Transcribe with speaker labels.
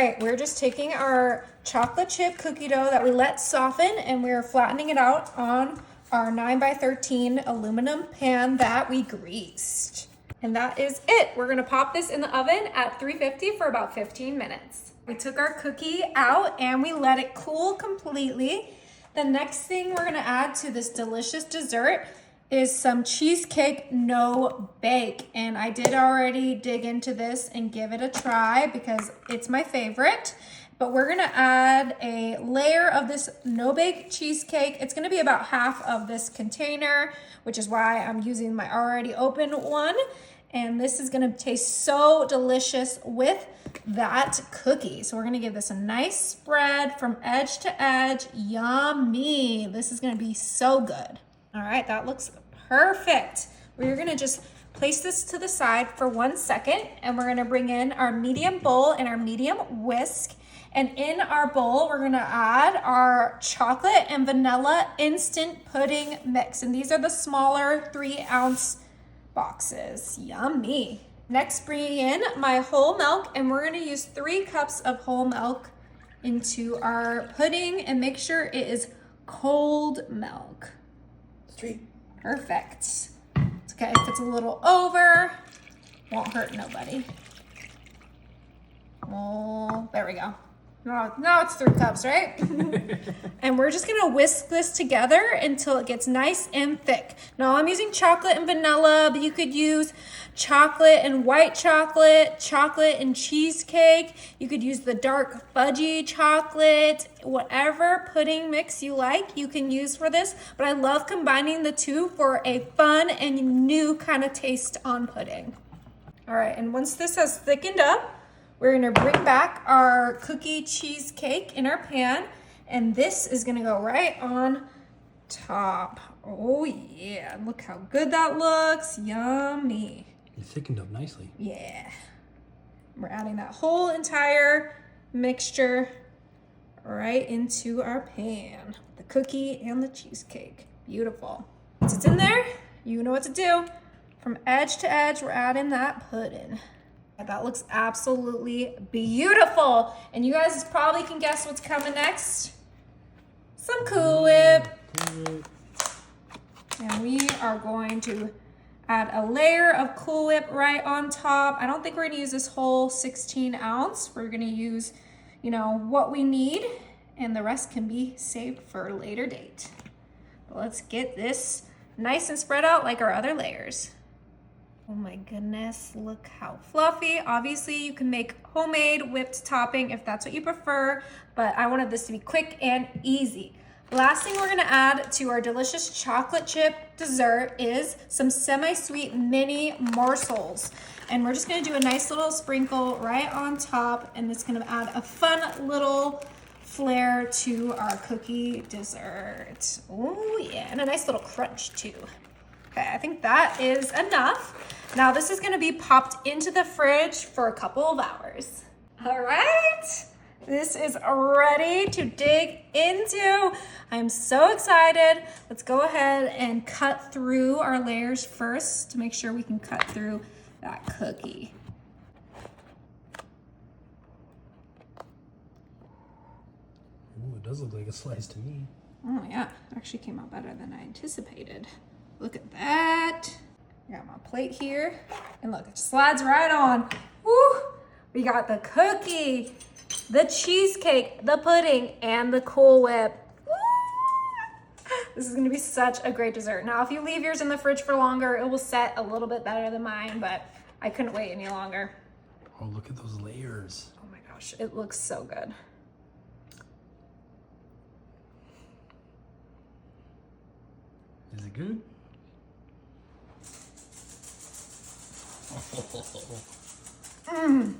Speaker 1: right, we're just taking our chocolate chip cookie dough that we let soften and we're flattening it out on our 9x13 aluminum pan that we greased. And that is it. We're gonna pop this in the oven at 350 for about 15 minutes. We took our cookie out and we let it cool completely. The next thing we're gonna add to this delicious dessert is some cheesecake no bake. And I did already dig into this and give it a try because it's my favorite. But we're gonna add a layer of this no bake cheesecake. It's gonna be about half of this container, which is why I'm using my already open one. And this is gonna taste so delicious with that cookie. So we're gonna give this a nice spread from edge to edge. Yummy. This is gonna be so good. All right, that looks perfect. We're gonna just place this to the side for 1 second and we're gonna bring in our medium bowl and our medium whisk. And in our bowl, we're gonna add our chocolate and vanilla instant pudding mix. And these are the smaller 3-ounce boxes. Yummy. Next, bringing in my whole milk and we're gonna use 3 cups of whole milk into our pudding and make sure it is cold milk. Perfect. It's okay if it's a little over, won't hurt nobody. Oh, there we go. Now it's 3 cups, right? And we're just gonna whisk this together until it gets nice and thick. Now I'm using chocolate and vanilla, but you could use chocolate and white chocolate, chocolate and cheesecake. You could use the dark fudgy chocolate, whatever pudding mix you like, you can use for this. But I love combining the two for a fun and new kind of taste on pudding. All right, and once this has thickened up, we're gonna bring back our cookie cheesecake in our pan, and this is gonna go right on top. Oh yeah, look how good that looks. Yummy.
Speaker 2: It thickened up nicely.
Speaker 1: Yeah. We're adding that whole entire mixture right into our pan. The cookie and the cheesecake. Beautiful. Once it's in there, you know what to do. From edge to edge, we're adding that pudding. That looks absolutely beautiful. And you guys probably can guess what's coming next. Some Cool Whip. And we are going to add a layer of Cool Whip right on top. I don't think we're gonna use this whole 16 ounce. We're gonna use, what we need, and the rest can be saved for a later date. But let's get this nice and spread out like our other layers. Oh my goodness, look how fluffy. Obviously, you can make homemade whipped topping if that's what you prefer, but I wanted this to be quick and easy. Last thing we're gonna add to our delicious chocolate chip dessert is some semi-sweet mini morsels. And we're just gonna do a nice little sprinkle right on top, and it's gonna add a fun little flair to our cookie dessert. Oh yeah, and a nice little crunch too. Okay, I think that is enough. Now this is gonna be popped into the fridge for a couple of hours. All right, this is ready to dig into. I'm so excited. Let's go ahead and cut through our layers first to make sure we can cut through that cookie.
Speaker 2: Ooh, it does look like a slice to me.
Speaker 1: Oh yeah, it actually came out better than I anticipated. Look at that. I got my plate here, and look, it slides right on. Woo! We got the cookie, the cheesecake, the pudding, and the Cool Whip. Woo! This is gonna be such a great dessert. Now, if you leave yours in the fridge for longer, it will set a little bit better than mine, but I couldn't wait any longer.
Speaker 2: Oh, look at those layers.
Speaker 1: Oh my gosh, it looks so good.
Speaker 2: Is it good?
Speaker 1: Mmm.